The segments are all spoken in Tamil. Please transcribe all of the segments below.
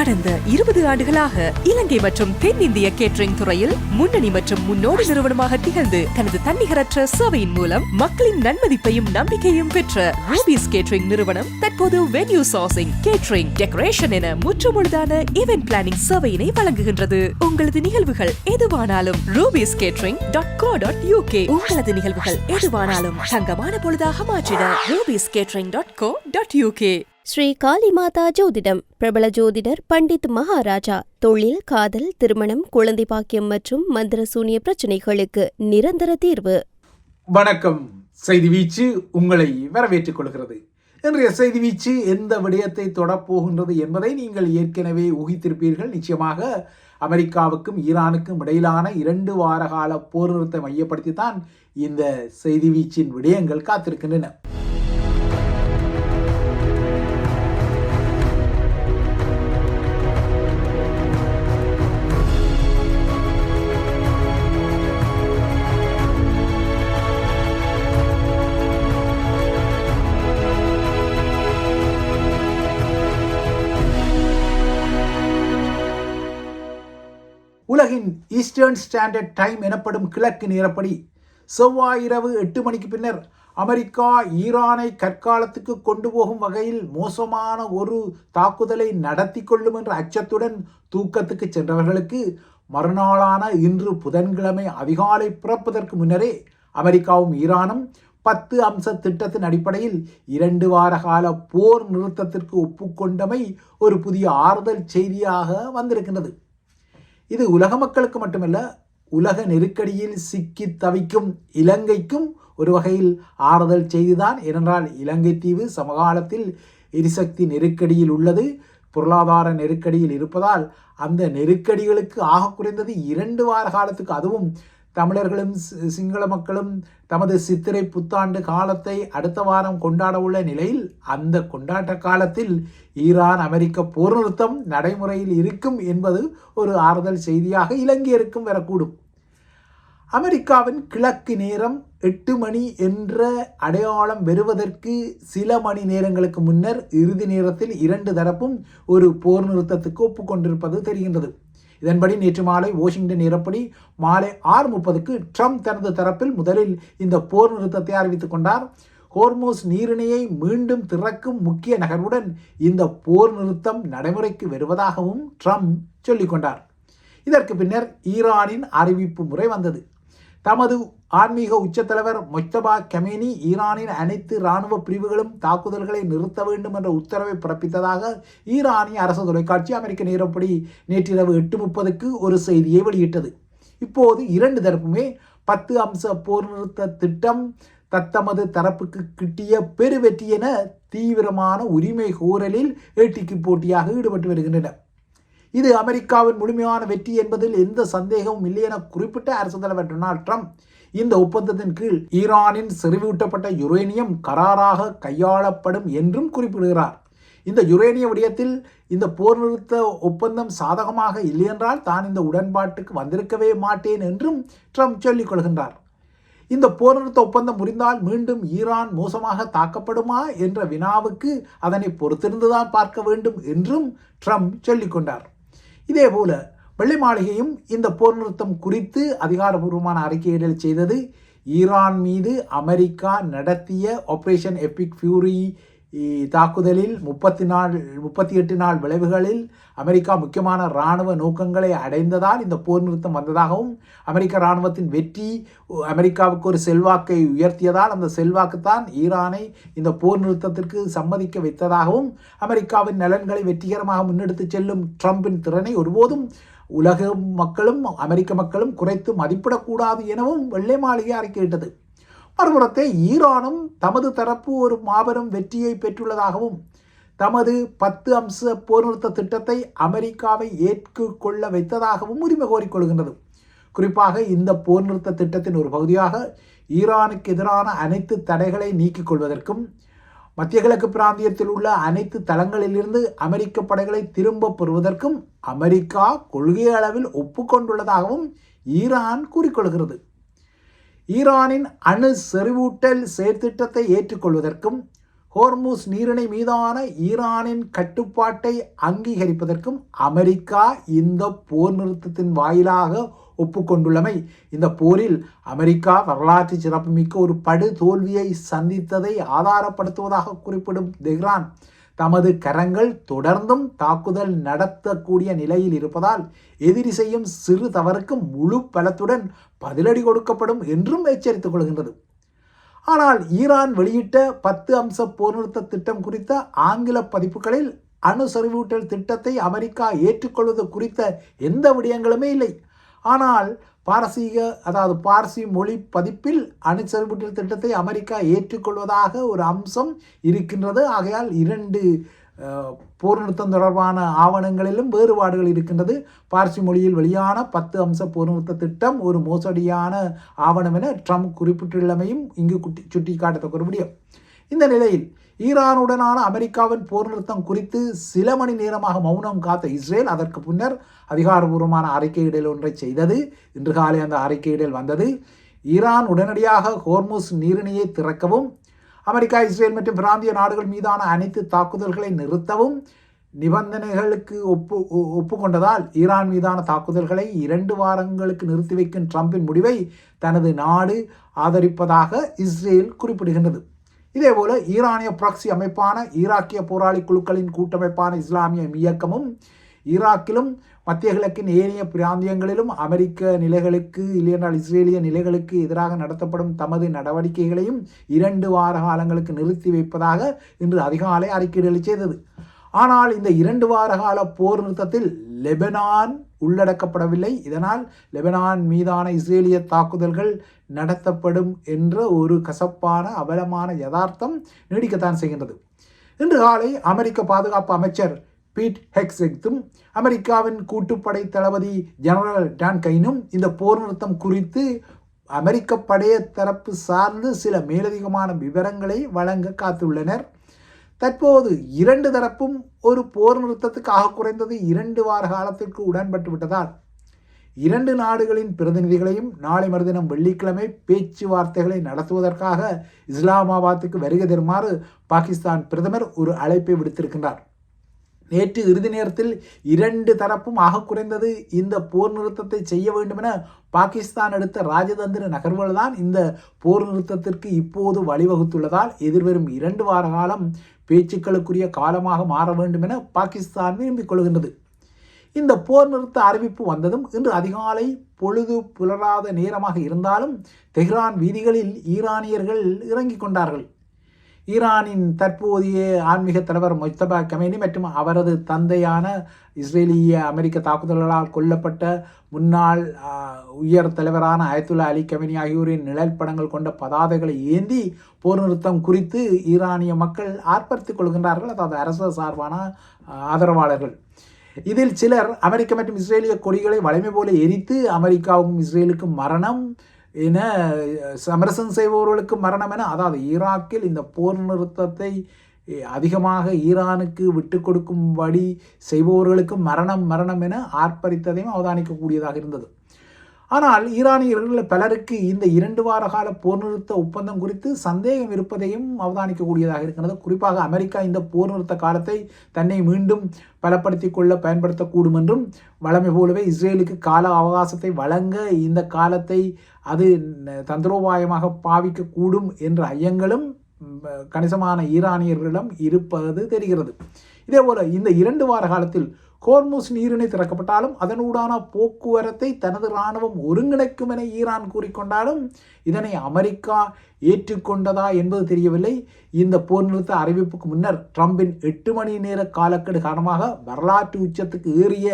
கடந்த 20 ஆண்டுகளாக இலங்கை மற்றும் தென்னிந்திய கேட்டரிங் துறையில் முன்னணி மற்றும் முன்னோடி நிறுவனமாக திகழ்ந்து தனது தன்னிகரற்ற சேவையின் மூலம் மக்களின் நன்மதிப்பையும் நம்பிக்கையும் பெற்ற ரூபீஸ் கேட்டரிங் நிறுவனம் தற்போது வென்யூ சோர்சிங், கேட்டரிங், டெக்கரேஷன் என முற்றுமுழுதான ஈவென்ட் பிளானிங் சேவையினை வழங்குகின்றது. உங்களது நிகழ்வுகள் எதுவானாலும் rubiescatering.co.uk உங்களது நிகழ்வுகள் எதுவானாலும் தங்கமான பொழுதாக மாற்றிட rubiescatering.co.uk. ஸ்ரீ காளிமாதா ஜோதிடம். பிரபல ஜோதிடர் பண்டித் மகாராஜா. தொழில், காதல், திருமணம், குழந்தை பாக்கியம் மற்றும் மந்திர சூனிய பிரச்சனைகளுக்கு நிரந்தர தீர்வு. வணக்கம். செய்தி வீச்சு உங்களை வரவேற்றுக் கொள்கிறது. இன்றைய செய்தி வீச்சு எந்த விடயத்தை தொடப்போகின்றது என்பதை நீங்கள் ஏற்கனவே ஊகித்திருப்பீர்கள். நிச்சயமாக அமெரிக்காவுக்கும் ஈரானுக்கும் இடையிலான 2 வார கால போர் நிறுத்தத்தை மையப்படுத்தித்தான் இந்த செய்தி வீச்சின் விடயங்கள் காத்திருக்கின்றன. உலகின் ஈஸ்டர்ன் ஸ்டாண்டர்ட் டைம் எனப்படும் கிழக்கு நேரப்படி செவ்வாய் இரவு 8 மணிக்கு பின்னர் அமெரிக்கா ஈரானை கற்காலத்துக்கு கொண்டு போகும் வகையில் மோசமான ஒரு தாக்குதலை நடத்தி கொள்ளும் என்ற அச்சத்துடன் தூக்கத்துக்கு சென்றவர்களுக்கு மறுநாளான இன்று புதன்கிழமை அதிகாலை பிறப்பதற்கு முன்னரே அமெரிக்காவும் ஈரானும் 10 அம்ச திட்டத்தின் அடிப்படையில் 2 வார கால போர் நிறுத்தத்திற்கு ஒப்புக்கொண்டமை ஒரு புதிய ஆறுதல் செய்தியாக வந்திருக்கின்றது. இது உலக மக்களுக்கு மட்டுமல்ல, உலக நெருக்கடியில் சிக்கி தவிக்கும் இலங்கைக்கும் ஒரு வகையில் ஆறுதல் செய்திதான். ஏனென்றால் இலங்கை தீவு சமகாலத்தில் எரிசக்தி நெருக்கடியில் உள்ளது, பொருளாதார நெருக்கடியில் இருப்பதால் அந்த நெருக்கடிகளுக்கு ஆக குறைந்தது 2 வார காலத்துக்கு, அதுவும் தமிழர்களும் சிங்கள மக்களும் தமது சித்திரை புத்தாண்டு காலத்தை அடுத்த வாரம் கொண்டாட உள்ள நிலையில் அந்த கொண்டாட்ட காலத்தில் ஈரான் அமெரிக்க போர் நிறுத்தம் நடைமுறையில் இருக்கும் என்பது ஒரு ஆறுதல் செய்தியாக இலங்கையருக்கும் வரக்கூடும். அமெரிக்காவின் கிழக்கு நேரம் 8 மணி என்ற அடையாளம் பெறுவதற்கு சில மணி நேரங்களுக்கு முன்னர் இறுதி நேரத்தில் 2 தரப்பும் ஒரு போர் நிறுத்தத்துக்கு ஒப்புக்கொண்டிருப்பது தெரிகின்றது. இதன்படி நேற்று மாலை வாஷிங்டன் நேரப்படி மாலை 6:30க்கு ட்ரம்ப் தனது தரப்பில் முதலில் இந்த போர் நிறுத்தத்தை அறிவித்துக் கொண்டார். ஹோர்மோஸ் நீரிணையை மீண்டும் திறக்கும் முக்கிய நகர்வுடன் இந்த போர் நிறுத்தம் நடைமுறைக்கு வருவதாகவும் ட்ரம்ப் சொல்லிக் கொண்டார். இதற்கு பின்னர் ஈரானின் அறிவிப்பு முறை வந்தது. தமது ஆன்மீக உச்சத்தலைவர் மொஜ்தபா கமேனி ஈரானின் அனைத்து இராணுவ பிரிவுகளும் தாக்குதல்களை நிறுத்த வேண்டும் என்ற உத்தரவை பிறப்பித்ததாக ஈரானிய அரசு தொலைக்காட்சி அமெரிக்க நேரப்படி நேற்றிரவு 8:30க்கு ஒரு செய்தியை வெளியிட்டது. இப்போது 2 தரப்புமே 10 அம்ச போர் நிறுத்த திட்டம் தத்தமது தரப்புக்கு கிட்டிய பெருவெற்றி என தீவிரமான உரிமை கோரலில் ஏட்டிக்கு போட்டியாக ஈடுபட்டு வருகின்றன. இது அமெரிக்காவின் முழுமையான வெற்றி என்பதில் எந்த சந்தேகமும் இல்லை என குறிப்பிட்ட அரசு தலைவர் டொனால்ட் ட்ரம்ப் இந்த ஒப்பந்தத்தின் கீழ் ஈரானின் செறிவூட்டப்பட்ட யுரேனியம் கராராக கையாளப்படும் என்றும் குறிப்பிடுகிறார். இந்த யுரேனிய விடயத்தில் இந்த போர் நிறுத்த ஒப்பந்தம் சாதகமாக இல்லையென்றால் தான் இந்த உடன்பாட்டுக்கு வந்திருக்கவே மாட்டேன் என்றும் ட்ரம்ப் சொல்லிக் கொள்கின்றார். இந்த போர் நிறுத்த ஒப்பந்தம் முறிந்தால் மீண்டும் ஈரான் மோசமாக தாக்கப்படுமா என்ற வினாவுக்கு அதனை பொறுத்திருந்துதான் பார்க்க வேண்டும் என்றும் ட்ரம்ப் சொல்லிக் கொண்டார். இதேபோல வெள்ளை மாளிகையும் இந்த போர் நிறுத்தம் குறித்து அதிகாரபூர்வமான அறிக்கையிடல் செய்தது. ஈரான் மீது அமெரிக்கா நடத்திய ஆபரேஷன் எபிக் ஃபியூரி தாக்குதலில் 38 நாள் விளைவுகளில் அமெரிக்கா முக்கியமான இராணுவ நோக்கங்களை அடைந்ததால் இந்த போர் நிறுத்தம் வந்ததாகவும், அமெரிக்க இராணுவத்தின் வெற்றி அமெரிக்காவுக்கு ஒரு செல்வாக்கை உயர்த்தியதால் அந்த செல்வாக்குத்தான் ஈரானை இந்த போர் நிறுத்தத்திற்கு சம்மதிக்க வைத்ததாகவும், அமெரிக்காவின் நலன்களை வெற்றிகரமாக முன்னெடுத்து செல்லும் ட்ரம்பின் திறனை ஒருபோதும் உலக மக்களும் அமெரிக்க மக்களும் குறைத்து மதிப்பிடக்கூடாது எனவும் வெள்ளை மாளிகை அறிக்கையிட்டது. மறுபுறத்தை ஈரானும் தமது தரப்பு ஒரு மாபெரும் வெற்றியை பெற்றுள்ளதாகவும், தமது 10 அம்ச போர் நிறுத்த திட்டத்தை அமெரிக்காவை ஏற்றுக்கொள்ள வைத்ததாகவும் உரிமை கோரிக்கொள்கின்றது. குறிப்பாக இந்த போர் நிறுத்த திட்டத்தின் ஒரு பகுதியாக ஈரானுக்கு எதிரான அனைத்து தடைகளை நீக்கிக் கொள்வதற்கும், மத்திய கிழக்கு பிராந்தியத்தில் உள்ள அனைத்து தளங்களிலிருந்து அமெரிக்க படைகளை திரும்ப பெறுவதற்கும் அமெரிக்கா கொள்கை அளவில் ஒப்புக்கொண்டுள்ளதாகவும் ஈரான் கூறிக்கொள்கிறது. ஈரானின் அணு செறிவூட்டல் செயற்திட்டத்தை ஏற்றுக்கொள்வதற்கும் ஹோர்முஸ் நீரிணை மீதான ஈரானின் கட்டுப்பாட்டை அங்கீகரிப்பதற்கும் அமெரிக்கா இந்த போர் நிறுத்தத்தின் வாயிலாக ஒப்புக்கொண்டுள்ளமை இந்த போரில் அமெரிக்கா வரலாற்று சிறப்புமிக்க ஒரு படு தோல்வியை சந்தித்ததை ஆதாரப்படுத்துவதாக குறிப்பிடும் தெஹ்ரான் தமது கரங்கள் தொடர்ந்தும் தாக்குதல் நடத்தக்கூடிய நிலையில் இருப்பதால் எதிரி செய்யும் சிறு தவறுக்கு முழு பலத்துடன் பதிலடி கொடுக்கப்படும் என்றும் எச்சரித்துக் கொள்கின்றது. ஆனால் ஈரான் வெளியிட்ட 10 அம்ச போர் நிறுத்த திட்டம் குறித்த ஆங்கில பதிப்புகளில் அணு செறிவூட்டல் திட்டத்தை அமெரிக்கா ஏற்றுக்கொள்வது குறித்த எந்த விடயங்களுமே இல்லை. ஆனால் பார்சி மொழி பதிப்பில் அணு செறிவூட்டல் திட்டத்தை அமெரிக்கா ஏற்றுக்கொள்வதாக ஒரு அம்சம் இருக்கின்றது. ஆகையால் 2 போர் நிறுத்தம் தொடர்பான ஆவணங்களிலும் வேறுபாடுகள் இருக்கின்றது. பார்சி மொழியில் வெளியான 10 அம்ச போர் நிறுத்த திட்டம் ஒரு மோசடியான ஆவணம் என ட்ரம்ப் குறிப்பிட்டுள்ளமையும் இங்கு சுட்டிக்காட்டத்தக்க விடயம். இந்த நிலையில் ஈரானுடனான அமெரிக்காவின் போர் நிறுத்தம் குறித்து சில மணி நேரமாக மௌனம் காத்த இஸ்ரேல் அதற்கு பின்னர் அதிகாரபூர்வமான அறிக்கையிடல் ஒன்றை செய்தது. இன்று காலை அந்த அறிக்கையிடல் வந்தது. ஈரான் உடனடியாக ஹோர்முஸ் நீரிணையை திறக்கவும், அமெரிக்கா, இஸ்ரேல் மற்றும் பிராந்திய நாடுகள் மீதான அனைத்து தாக்குதல்களை நிறுத்தவும் நிபந்தனைகளுக்கு ஒப்புக்கொண்டதால் ஈரான் மீதான தாக்குதல்களை 2 வாரங்களுக்கு நிறுத்தி வைக்கும் ட்ரம்பின் முடிவை தனது நாடு ஆதரிப்பதாக இஸ்ரேல் குறிப்பிடுகின்றது. இதேபோல ஈரானிய ப்ராக்சி அமைப்பான ஈராக்கிய போராளி குழுக்களின் கூட்டமைப்பான இஸ்லாமிய இயக்கமும் ஈராக்கிலும் மத்திய கிழக்கின் ஏனைய பிராந்தியங்களிலும் அமெரிக்க நிலைகளுக்கு இல்லையென்றால் இஸ்ரேலிய நிலைகளுக்கு எதிராக நடத்தப்படும் தமது நடவடிக்கைகளையும் 2 வார காலங்களுக்கு நிறுத்தி வைப்பதாக இன்று அதிகாலை அறிக்கையிடல் செய்தது. ஆனால் இந்த 2 வார கால போர் நிறுத்தத்தில் லெபனான் உள்ளடக்கப்படவில்லை. இதனால் லெபனான் மீதான இஸ்ரேலிய தாக்குதல்கள் நடத்தப்படும் என்ற ஒரு கசப்பான அவலமான யதார்த்தம் நீடிக்கத்தான் செய்கின்றது. இன்று காலை அமெரிக்க பாதுகாப்பு அமைச்சர் பீட் ஹெக்ஸெக்ஸும் அமெரிக்காவின் கூட்டுப்படை தளபதி ஜெனரல் டான் கைனும் இந்த போர் நிறுத்தம் குறித்து அமெரிக்க படைய தரப்பு சார்ந்து சில மேலதிகமான விவரங்களை வழங்க காத்துள்ளனர். தற்போது 2 தரப்பும் ஒரு போர் நிறுத்தத்துக்காக குறைந்தது 2 வார காலத்திற்கு உடன்பட்டு விட்டதால் 2 நாடுகளின் பிரதிநிதிகளையும் நாளை மறுதினம் வெள்ளிக்கிழமை பேச்சுவார்த்தைகளை நடத்துவதற்காக இஸ்லாமாபாத்துக்கு வருகை தருமாறு பாகிஸ்தான் பிரதமர் ஒரு அழைப்பை விடுத்திருக்கின்றார். நேற்று இறுதி நேரத்தில் 2 தரப்பும் ஆக குறைந்தது இந்த போர் நிறுத்தத்தை செய்ய வேண்டும் என பாகிஸ்தான் எடுத்த ராஜதந்திர நகர்வுகள் தான் இந்த போர் நிறுத்தத்திற்கு இப்போது வழிவகுத்துள்ளதால் எதிர்வரும் 2 வார காலம் பேச்சுக்களுக்குரிய காலமாக மாற வேண்டும் என பாகிஸ்தான் விரும்பிக் கொள்கின்றது. இந்த போர் நிறுத்த அறிவிப்பு வந்ததும் இன்று அதிகாலை பொழுது புலராத நேரமாக இருந்தாலும் தெஹ்ரான் வீதிகளில் ஈரானியர்கள் இறங்கிக் கொண்டார்கள். ஈரானின் தற்போதைய ஆன்மீக தலைவர் முஜ்தபா கமேனி மற்றும் அவரது தந்தையான இஸ்ரேலிய அமெரிக்க தாக்குதல்களால் கொல்லப்பட்ட முன்னாள் உயர் தலைவரான அயத்துல்லா அலி கமேனி ஆகியோரின் நிழல் படங்கள் கொண்ட பதாதைகளை ஏந்தி போர் நிறுத்தம் குறித்து ஈரானிய மக்கள் ஆர்ப்பரித்துக் கொள்கின்றார்கள். அதாவது அரசு சார்பான ஆதரவாளர்கள். இதில் சிலர் அமெரிக்க மற்றும் இஸ்ரேலிய கொடிகளை வலிமை போல எரித்து அமெரிக்காவுக்கும் இஸ்ரேலுக்கும் மரணம் என சமரசம் செய்பவர்களுக்கு மரணம் என, அதாவது ஈராக்கில் இந்த போர் நிறுத்தத்தை அதிகமாக ஈரானுக்கு விட்டு கொடுக்கும்படி செய்பவர்களுக்கு மரணம் என ஆர்ப்பரித்ததையும் அவதானிக்கக்கூடியதாக இருந்தது. ஆனால் ஈரானியர்கள் பலருக்கு இந்த 2 வார கால போர் நிறுத்த ஒப்பந்தம் குறித்து சந்தேகம் இருப்பதையும் அவதானிக்கக்கூடியதாக இருக்கிறது. குறிப்பாக அமெரிக்கா இந்த போர் நிறுத்த காலத்தை தன்னை மீண்டும் பலப்படுத்திக் கொள்ள பயன்படுத்தக்கூடும் என்றும், வழமை போலவே இஸ்ரேலுக்கு கால அவகாசத்தை வழங்க இந்த காலத்தை அது தந்திரோபாயமாக பாவிக்கக்கூடும் என்ற ஐயங்களும் கணிசமான ஈரானியர்களிடம் இருப்பது தெரிகிறது. இதேபோல இந்த 2 வார காலத்தில் ஹோர்முஸ் நீரிணை திறக்கப்பட்டாலும் அதனூடான போக்குவரத்தை தனது இராணுவம் ஒருங்கிணைக்கும் என ஈரான் கூறிக்கொண்டாலும் இதனை அமெரிக்கா ஏற்றுக்கொண்டதா என்பது தெரியவில்லை. இந்த போர் நிறுத்த அறிவிப்புக்கு முன்னர் ட்ரம்பின் 8 மணி நேர காலக்கெடு காரணமாக வரலாற்று உச்சத்துக்கு ஏறிய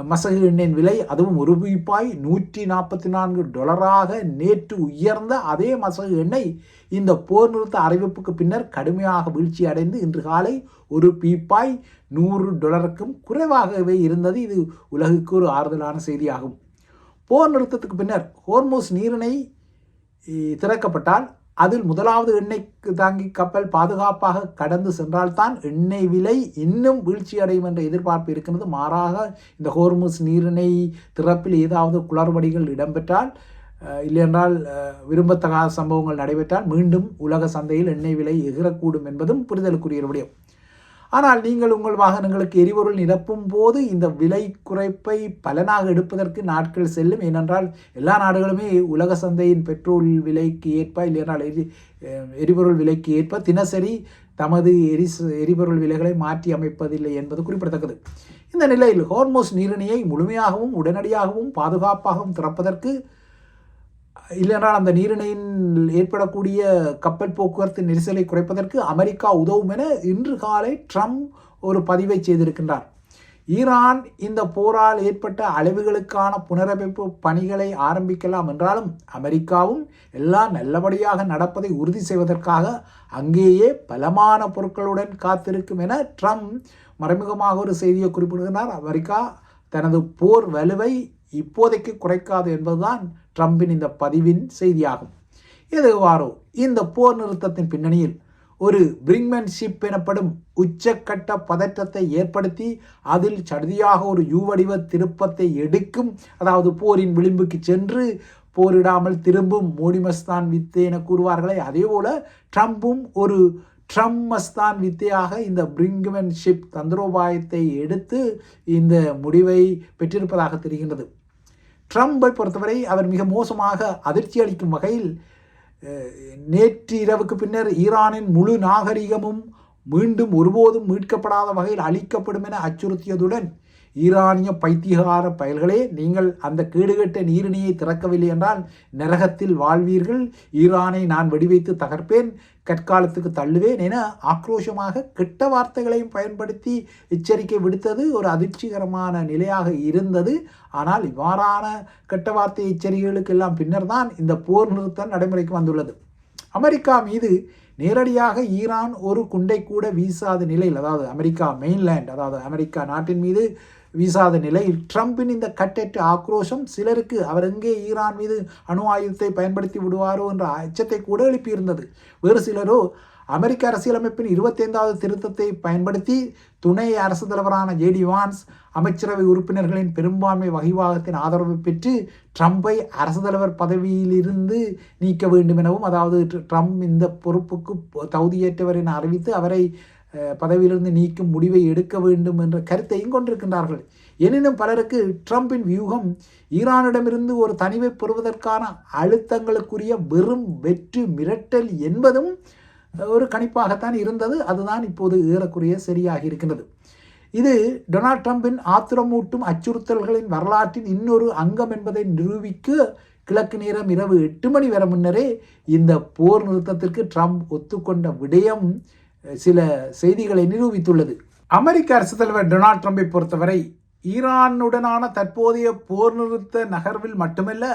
மசகு எண்ணெயின் விலை, அதுவும் ஒரு பீப்பாய் $144 நேற்று உயர்ந்த அதே மசகு எண்ணெய் இந்த போர் நிறுத்த அறிவிப்புக்கு பின்னர் கடுமையாக வீழ்ச்சி அடைந்து இன்று காலை ஒரு பீப்பாய் $100 குறைவாகவே இருந்தது. இது உலகுக்கு ஒரு ஆறுதலான செய்தியாகும். போர் நிறுத்தத்துக்கு பின்னர் ஹோர்முஸ் நீரிணை திறக்கப்பட்டால் அதில் முதலாவது எண்ணெய் தாங்கி கப்பல் பாதுகாப்பாக கடந்து சென்றால்தான் எண்ணெய் விலை இன்னும் வீழ்ச்சி அடையும் என்ற எதிர்பார்ப்பு இருக்கிறது. மாறாக இந்த ஹோர்முஸ் நீரிணை திறப்பில் ஏதாவது குளறுபடிகள் இடம்பெற்றால் இல்லையென்றால் விரும்பத்தகாத சம்பவங்கள் நடைபெற்றால் மீண்டும் உலக சந்தையில் எண்ணெய் விலை எகிரக்கூடும் என்பதும் புரிதலுக்குரிய விடயம். ஆனால் நீங்கள் உங்கள் வாகனங்களுக்கு எரிபொருள் நிரப்பும் போது இந்த விலை குறைப்பை பலனாக எடுப்பதற்கு நாட்கள் செல்லும். ஏனென்றால் எல்லா நாடுகளுமே உலக சந்தையின் பெட்ரோல் விலைக்கு ஏற்ப இல்லையென்றால் எரிபொருள் விலைக்கு ஏற்ப தினசரி தமது எரிபொருள் விலைகளை மாற்றி அமைப்பதில்லை என்பது குறிப்பிடத்தக்கது. இந்த நிலையில் ஹோர்மோஸ் நீரிணையை முழுமையாகவும் உடனடியாகவும் பாதுகாப்பாகவும் திறப்பதற்கு இல்லையென்றால் அந்த நீரிணையில் ஏற்படக்கூடிய கப்பல் போக்குவரத்து நெரிசலை குறைப்பதற்கு அமெரிக்கா உதவும் என இன்று காலை ட்ரம்ப் ஒரு பதிவை செய்திருக்கின்றார். ஈரான் இந்த போரால் ஏற்பட்ட அழிவுகளுக்கான புனரமைப்பு பணிகளை ஆரம்பிக்கலாம் என்றாலும் அமெரிக்காவும் எல்லாம் நல்லபடியாக நடப்பதை உறுதி செய்வதற்காக அங்கேயே பலமான பொருட்களுடன் காத்திருக்கும் என ட்ரம்ப் மறைமுகமாக ஒரு செய்தியை குறிப்பிடுகிறார். அமெரிக்கா தனது போர் வலுவை இப்போதைக்கு குறைக்காது என்பதுதான் ட்ரம்பின் இந்த பதிவின் செய்தியாகும். எதுவாறோ இந்த போர் நிறுத்தத்தின் பின்னணியில் ஒரு பிரிங்மேன்ஷிப் எனப்படும் உச்சக்கட்ட பதற்றத்தை ஏற்படுத்தி அதில் சடுதியாக ஒரு யூவடிவ திருப்பத்தை எடுக்கும், அதாவது போரின் விளிம்புக்கு சென்று போரிடாமல் திரும்பும் மோடிமஸ்தான் வித்தை என கூறுவார்களே, அதே போல ட்ரம்பும் ஒரு ட்ரம்மஸ்தான் வித்தையாக இந்த பிரிங்மேன்ஷிப் தந்திரோபாயத்தை எடுத்து இந்த முடிவை பெற்றிருப்பதாக தெரிகின்றது. ட்ரம்பை பொறுத்தவரை அவர் மிக மோசமாக அதிர்ச்சி அளிக்கும் வகையில் நேற்று இரவுக்கு பின்னர் ஈரானின் முழு நாகரிகமும் மீண்டும் ஒருபோதும் மீட்கப்படாத வகையில் அளிக்கப்படும் என அச்சுறுத்தியதுடன் ஈரானிய பைத்தியகார பயல்களே, நீங்கள் அந்த கேடுகட்ட நீரிணையை திறக்கவில்லை என்றால் நரகத்தில் வாழ்வீர்கள், ஈரானை நான் வெடிவைத்து தகர்ப்பேன், கற்காலத்துக்கு தள்ளுவேன் என ஆக்ரோஷமாக கெட்ட வார்த்தைகளையும் பயன்படுத்தி எச்சரிக்கை விடுத்தது ஒரு அதிர்ச்சிகரமான நிலையாக இருந்தது. ஆனால் இவ்வாறான கெட்ட வார்த்தை எச்சரிக்கைகளுக்கு எல்லாம் பின்னர் தான் இந்த போர் நிறுத்தம் நடைமுறைக்கு வந்துள்ளது. அமெரிக்கா மீது நேரடியாக ஈரான் ஒரு குண்டை கூட வீசாத நிலையில், அதாவது அமெரிக்கா மெயின்லேண்ட், அதாவது அமெரிக்கா நாட்டின் மீது வீசாத நிலையில் ட்ரம்பின் இந்த கட்டற்ற ஆக்ரோஷம் சிலருக்கு அவர் எங்கே ஈரான் மீது அணு ஆயுதத்தை பயன்படுத்தி விடுவாரோ என்ற அச்சத்தை கூட எழுப்பியிருந்தது. வேறு சிலரோ அமெரிக்க அரசியலமைப்பின் 25வது திருத்தத்தை பயன்படுத்தி துணை அரசு தலைவரான ஜேடி வான்ஸ் அமைச்சரவை உறுப்பினர்களின் பெரும்பான்மை வகிவாகத்தின் ஆதரவு பெற்று ட்ரம்பை அரசு தலைவர் பதவியிலிருந்து நீக்க வேண்டும் எனவும், அதாவது ட்ரம்ப் இந்த பொறுப்புக்கு தகுதியேற்றவர் என அறிவித்து அவரை பதவியிலிருந்து நீக்கும் முடிவை எடுக்க வேண்டும் என்ற கருத்தையும் கொண்டிருக்கின்றார்கள். எனினும் பலருக்கு ட்ரம்பின் வியூகம் ஈரானிடமிருந்து ஒரு தனிவை பெறுவதற்கான அழுத்தங்களுக்குரிய வெறும் வெற்று மிரட்டல் என்பதும் ஒரு கணிப்பாகத்தான் இருந்தது. அதுதான் இப்போது ஏறக்குறைய சரியாக இருக்கின்றது. இது டொனால்ட் ட்ரம்பின் ஆத்திரமூட்டும் அச்சுறுத்தல்களின் வரலாற்றின் இன்னொரு அங்கம் என்பதை நிரூபிக்க கிழக்கு நேரம் இரவு 8 மணி வரை முன்னரே இந்த போர் நிறுத்தத்திற்கு ட்ரம்ப் ஒத்துக்கொண்ட விடயம் சில செய்திகளை நிரூபித்துள்ளது. அமெரிக்க அரசு தலைவர் டொனால்ட் ட்ரம்பை பொறுத்தவரை ஈரானுடனான தற்போதைய போர் நிறுத்த நகர்வில் மட்டுமல்ல,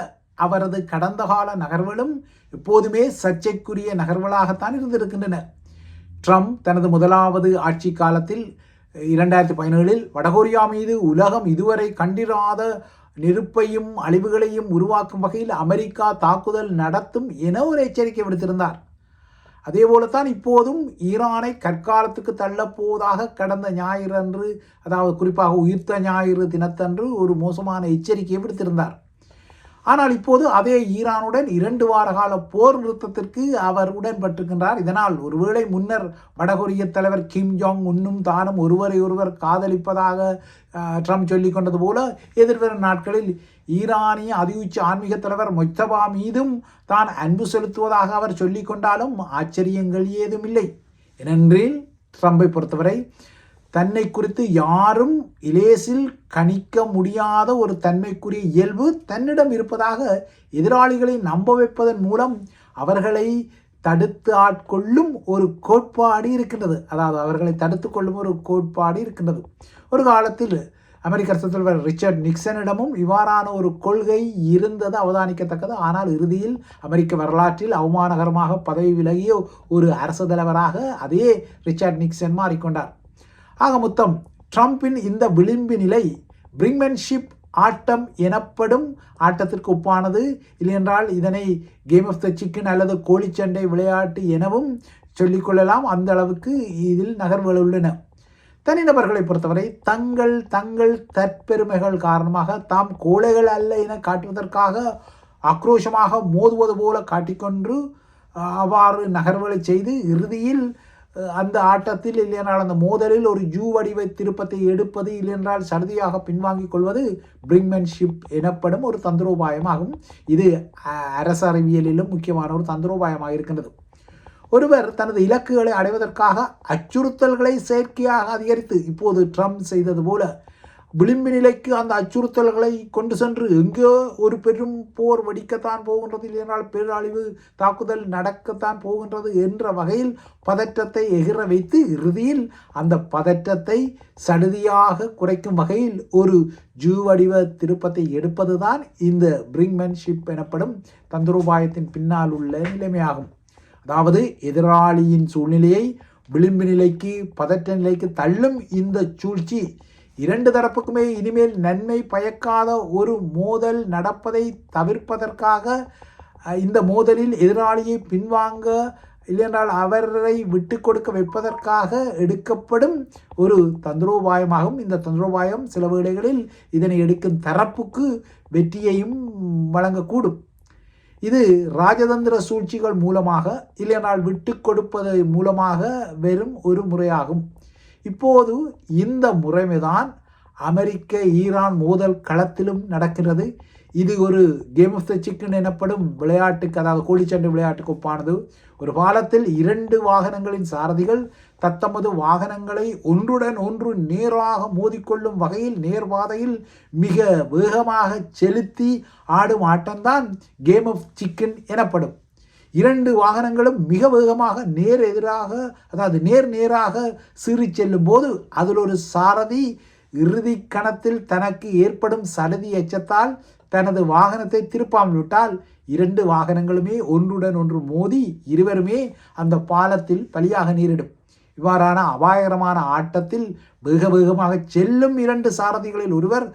அவரது கடந்த கால நகர்வுகளும் எப்போதுமே சர்ச்சைக்குரிய நகர்வுகளாகத்தான் இருந்திருக்கின்றன. ட்ரம்ப் தனது முதலாவது ஆட்சி காலத்தில் 2017 வடகொரியா மீது உலகம் இதுவரை கண்டிராத நெருப்பையும் அழிவுகளையும் உருவாக்கும் வகையில் அமெரிக்கா தாக்குதல் நடத்தும் என ஒரு எச்சரிக்கை விடுத்திருந்தார். அதே போலத்தான் இப்போதும் ஈரானை கற்காலத்துக்கு தள்ளப்போவதாக கடந்த ஞாயிறு அன்று, அதாவது குறிப்பாக உயிர்த்த ஞாயிறு தினத்தன்று ஒரு மோசமான எச்சரிக்கையை விடுத்திருந்தார். ஆனால் இப்போது அதே ஈரானுடன் 2 வார கால போர் நிறுத்தத்திற்கு அவர் உடன்பட்டிருக்கின்றார். இதனால் ஒருவேளை முன்னர் வடகொரிய தலைவர் கிம் ஜாங் உன்னும் தானும் ஒருவரை ஒருவர் காதலிப்பதாக ட்ரம்ப் சொல்லிக் கொண்டது போல எதிர்வரும் நாட்களில் ஈரானிய அதியுச்ச ஆன்மீக தலைவர் மொய்தபா மீதும் தான் அன்பு செலுத்துவதாக அவர் சொல்லிக் கொண்டாலும் ஆச்சரியங்கள் ஏதும் இல்லை. ஏனென்றில் ட்ரம்பை பொறுத்தவரை தன்னை குறித்து யாரும் இலேசில் கணிக்க முடியாத ஒரு தன்மைக்குரிய இயல்பு தன்னிடம் இருப்பதாக எதிராளிகளை நம்ப வைப்பதன் மூலம் அவர்களை தடுத்து ஆட்கொள்ளும் ஒரு கோட்பாடு இருக்கின்றது. அதாவது அவர்களை தடுத்து கொள்ளும் ஒரு கோட்பாடு இருக்கின்றது. ஒரு காலத்தில் அமெரிக்க அரசு தலைவர் ரிச்சர்ட் நிக்சனிடமும் இவ்வாறான ஒரு கொள்கை இருந்தது அவதானிக்கத்தக்கது. ஆனால் இறுதியில் அமெரிக்க வரலாற்றில் அவமானகரமாக பதவி விலகிய ஒரு அரசு தலைவராக அதே ரிச்சர்ட் நிக்சன் மாறிக்கொண்டார். ஆக மொத்தம் ட்ரம்பின் இந்த விளிம்பு நிலை பிரிங்மேன்ஷிப் ஆட்டம் எனப்படும் ஆட்டத்திற்கு ஒப்பானது. இல்லையென்றால் இதனை கேம் ஆஃப் த சிக்கன் அல்லது கோழிச்சண்டை விளையாட்டு எனவும் சொல்லிக்கொள்ளலாம். அந்த அளவுக்கு இதில் நகர்வுகள் உள்ளன. தனிநபர்களை பொறுத்தவரை தங்கள் தற்பெருமைகள் காரணமாக தாம் கோழைகள் அல்ல என காட்டுவதற்காக ஆக்ரோஷமாக மோதுவது போல காட்டிக்கொண்டு அவ்வாறு நகர்வுகளை செய்து இறுதியில் அந்த ஆட்டத்தில் இல்லையென்றால் அந்த மோதலில் ஒரு ஜூ வடிவ திருப்பத்தை எடுப்பது இல்லையென்றால் சடுதியாக பின்வாங்கிக் கொள்வது பிரிங்மென்ஷிப் எனப்படும் ஒரு தந்திரோபாயமாகும். இது அரசு அறிவியலிலும் முக்கியமான ஒரு தந்திரோபாயமாக இருக்கின்றது. ஒருவர் தனது இலக்குகளை அடைவதற்காக அச்சுறுத்தல்களை செயற்கையாக அதிகரித்து இப்போது ட்ரம்ப் செய்தது போல விளிம்பு நிலைக்கு அந்த அச்சுறுத்தல்களை கொண்டு சென்று எங்கோ ஒரு பெரும் போர் வெடிக்கத்தான் போகின்றது, இல்லையென்றால் பேரழிவு தாக்குதல் நடக்கத்தான் போகின்றது என்ற வகையில் பதற்றத்தை எகிற வைத்து இறுதியில் அந்த பதற்றத்தை சடுதியாக குறைக்கும் வகையில் ஒரு ஜூ வடிவ திருப்பத்தை எடுப்பதுதான் இந்த பிரிங்மென்ஷிப் எனப்படும் தந்திரோபாயத்தின் பின்னால் உள்ள நிலைமையாகும். அதாவது எதிராளியின் சூழ்நிலையை விளிம்பு நிலைக்கு பதற்ற நிலைக்கு தள்ளும் இந்த சூழ்ச்சி இரண்டு தரப்புக்குமே இனிமேல் நன்மை பயக்காத ஒரு மோதல் நடப்பதை தவிர்ப்பதற்காக இந்த மோதலில் எதிராளியை பின்வாங்க இல்லையென்றால் அவரை விட்டு கொடுக்க வைப்பதற்காக எடுக்கப்படும் ஒரு தந்திரோபாயமாகும். இந்த தந்திரோபாயம் சில வேளைகளில் இதனை எடுக்கும் தரப்புக்கு வெற்றியையும் வழங்கக்கூடும். இது ராஜதந்திர சூழ்ச்சிகள் மூலமாக இல்லையென்றால் விட்டு கொடுப்பது மூலமாக வெறும் ஒரு முறையாகும். இப்போது இந்த முறைமைதான் அமெரிக்க ஈரான் மோதல் களத்திலும் நடக்கிறது. இது ஒரு கேம் ஆஃப் த சிக்கன் எனப்படும் விளையாட்டுக்கு, அதாவது கோழிச்சண்டை விளையாட்டுக்கு ஒப்பானது. ஒரு காலத்தில் 2 வாகனங்களின் சாரதிகள் தத்தமது வாகனங்களை ஒன்றுடன் ஒன்று நேராக மோதிக்கொள்ளும் வகையில் நேர்பாதையில் மிக வேகமாக செலுத்தி ஆடும் ஆட்டம்தான் கேம் ஆஃப் சிக்கன் எனப்படும். 2 வாகனங்களும் மிக வேகமாக நேர் நேராக சீறி செல்லும் போது அதில் ஒரு சாரதி இறுதி கணத்தில் தனக்கு ஏற்படும் சடுதி எச்சத்தால் தனது வாகனத்தை திருப்பாமல் விட்டால் 2 வாகனங்களுமே ஒன்றுடன் ஒன்று மோதி இருவருமே அந்த பாலத்தில் பலியாக நேரிடும். இவ்வாறான அபாயகரமான ஆட்டத்தில் வேக வேகமாக செல்லும் 2 சாரதிகளில் ஒருவர்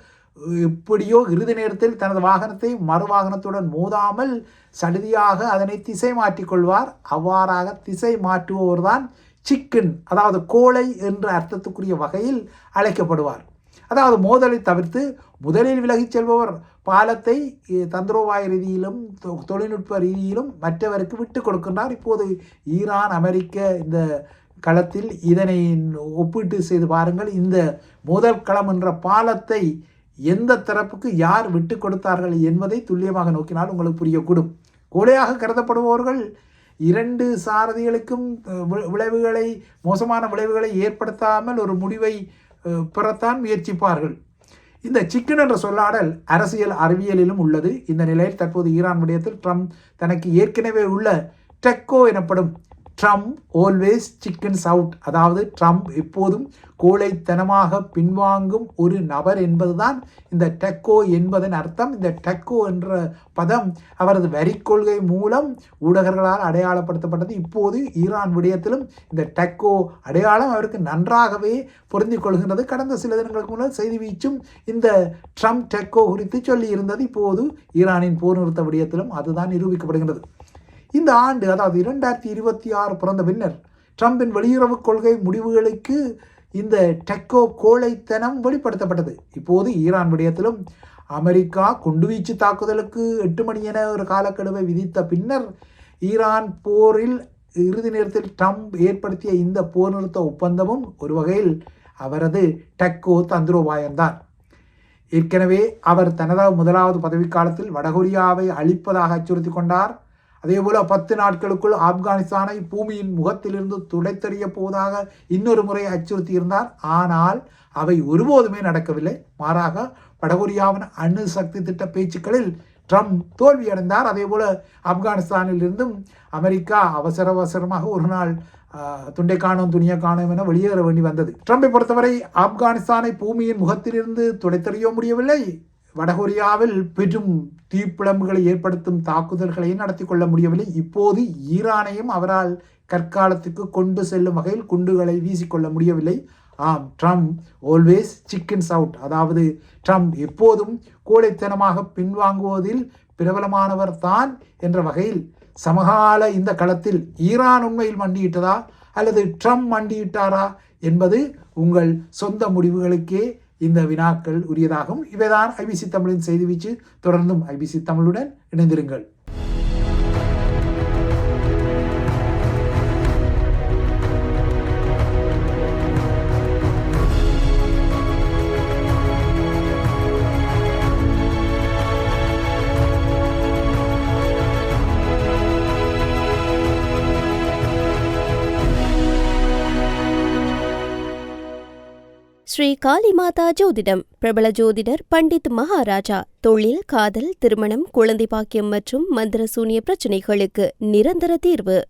எப்படியோ இறுதி நேரத்தில் தனது வாகனத்தை மறு வாகனத்துடன் மோதாமல் சடுதியாக அதனை திசை மாற்றிக்கொள்வார். அவ்வாறாக திசை மாற்றுபவர் தான் சிக்கன், அதாவது கோழை என்ற அர்த்தத்துக்குரிய வகையில் அழைக்கப்படுவார். அதாவது மோதலை தவிர்த்து முதலில் விலகிச் செல்பவர் பாலத்தை தந்திரோபாய ரீதியிலும் தொழில்நுட்ப ரீதியிலும் மற்றவருக்கு விட்டு கொடுக்கின்றார். இப்போது ஈரான் அமெரிக்க இந்த களத்தில் இதனை ஒப்பீட்டு செய்து பாருங்கள். இந்த மோதல் களம் என்ற பாலத்தை எந்த தரப்புக்கு யார் விட்டு கொடுத்தார்கள் என்பதை துல்லியமாக நோக்கினால் உங்களுக்கு புரியக்கூடும். கோழையாக கருதப்படுபவர்கள் 2 சாரதிகளுக்கும் மோசமான விளைவுகளை ஏற்படுத்தாமல் ஒரு முடிவை பெறத்தான் முயற்சிப்பார்கள். இந்த சிக்கன் என்ற சொல்லாடல் அரசியல் அறிவியலிலும் உள்ளது. இந்த நிலையில் தற்போது ஈரான் விடயத்தில் ட்ரம்ப் தனக்கு ஏற்கனவே உள்ள டெக்கோ எனப்படும் ட்ரம்ப் ஆல்வேஸ் சிக்கன்ஸ் அவுட், அதாவது ட்ரம்ப் எப்போதும் கோழைத்தனமாக பின்வாங்கும் ஒரு நபர் என்பதுதான் இந்த டெக்கோ என்பதன் அர்த்தம். இந்த டெக்கோ என்ற பதம் அவரது வரி கொள்கை மூலம் ஊடகர்களால் அடையாளப்படுத்தப்பட்டது. இப்போது ஈரான் விடயத்திலும் இந்த டெக்கோ அடையாளம் அவருக்கு நன்றாகவே பொருந்திக் கொள்கின்றது. கடந்த சில தினங்களுக்கு முன்னர் செய்தி வீச்சும் இந்த ட்ரம்ப் டெக்கோ குறித்து சொல்லி இருந்தது. இப்போது ஈரானின் போர் நிறுத்த விடயத்திலும் அதுதான் நிரூபிக்கப்படுகின்றது. இந்த ஆண்டு, அதாவது 2026 பிறந்த பின்னர் ட்ரம்பின் வெளியுறவு கொள்கை முடிவுகளுக்கு இந்த டெக்கோ கோழைத்தனம் வெளிப்படுத்தப்பட்டது. இப்போது ஈரான் விடயத்திலும் அமெரிக்கா குண்டுவீச்சு தாக்குதலுக்கு 8 மணி என ஒரு காலக்கெடுவை விதித்த பின்னர் ஈரான் போரில் இறுதி நேரத்தில் ட்ரம்ப் ஏற்படுத்திய இந்த போர் நிறுத்த ஒப்பந்தமும் ஒரு வகையில் அவரது டெக்கோ தந்திரோபாயம்தான். ஏற்கனவே அவர் தனது முதலாவது பதவிக்காலத்தில் வடகொரியாவை அழிப்பதாக அச்சுறுத்தி கொண்டார். அதேபோல 10 நாட்களுக்குள் ஆப்கானிஸ்தானை பூமியின் முகத்திலிருந்து துடைத்தெறிய போவதாக இன்னொரு முறை அச்சுறுத்தி இருந்தார். ஆனால் அவை ஒருபோதுமே நடக்கவில்லை. மாறாக வடகொரியாவின் அணு சக்தி திட்ட பேச்சுக்களில் ட்ரம்ப் தோல்வியடைந்தார். அதேபோல ஆப்கானிஸ்தானில் இருந்தும் அமெரிக்கா அவசரமாக ஒரு நாள் துண்டை காணும் துணியை காணும் என வெளியேற வேண்டி வந்தது. ட்ரம்பை பொறுத்தவரை ஆப்கானிஸ்தானை பூமியின் முகத்திலிருந்து துடைத்தெறிய முடியவில்லை. வடகொரியாவில் பெரும் தீப்பிழம்புகளை ஏற்படுத்தும் தாக்குதல்களை நடத்தி கொள்ள முடியவில்லை. இப்போது ஈரானையும் அவரால் கற்காலத்துக்கு கொண்டு செல்லும் வகையில் குண்டுகளை வீசிக்கொள்ள முடியவில்லை. ஆம், ட்ரம்ப் ஆல்வேஸ் சிக்கன்ஸ் அவுட், அதாவது ட்ரம்ப் எப்போதும் கோழைத்தனமாக பின்வாங்குவதில் பிரபலமானவர் தான் என்ற வகையில் சமகால இந்த களத்தில் ஈரான் உண்மையில் மண்டியிட்டதா அல்லது ட்ரம்ப் மண்டியிட்டாரா என்பது உங்கள் சொந்த முடிவுகளுக்கே இந்த வினாக்கள் உரியதாகும். இவைதான் ஐபிசி தமிழின் செய்தி வீச்சு. தொடர்ந்தும் ஐபிசி தமிழுடன் இணைந்திருங்கள். ஸ்ரீ காளிமாதா ஜோதிடம் பிரபல ஜோதிடர் பண்டித் மகாராஜா. தொழில், காதல், திருமணம், குழந்தை பாக்கியம் மற்றும் மந்திர சூனிய பிரச்சினைகளுக்கு நிரந்தர தீர்வு.